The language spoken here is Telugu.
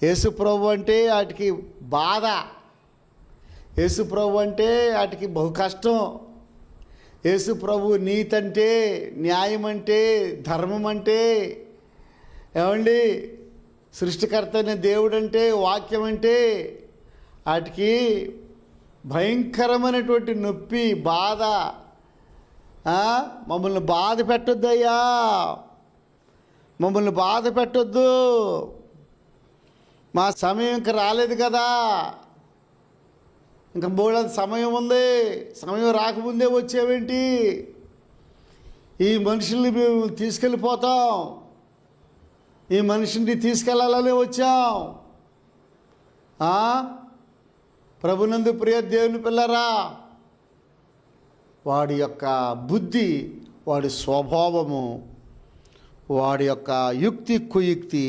యేసు ప్రభు అంటే వాటికి బాధ, యేసు ప్రభు అంటే వాటికి బహు కష్టం. యేసు ప్రభు నీతి అంటే, న్యాయం అంటే, ధర్మం అంటే, ఏమండి సృష్టికర్త అయిన దేవుడు అంటే, వాక్యం అంటే వాటికి భయంకరమైనటువంటి నొప్పి, బాధ. మమ్మల్ని బాధ పెట్టొద్దయ్యా, మమ్మల్ని బాధ పెట్టొద్దు, మా సమయం ఇంకా రాలేదు కదా, ఇంకా బోళ్ళంత సమయం ఉంది, సమయం రాకముందే వచ్చేవేంటి, ఈ మనుషుల్ని మేము తీసుకెళ్ళిపోతాం, ఈ మనిషిని తీసుకెళ్ళాలని వచ్చాం. ప్రభునందు ప్రియ దేవుని పిల్లరా, వాడి యొక్క బుద్ధి, వాడి స్వభావము, వాడి యొక్క యుక్తి కుయుక్తి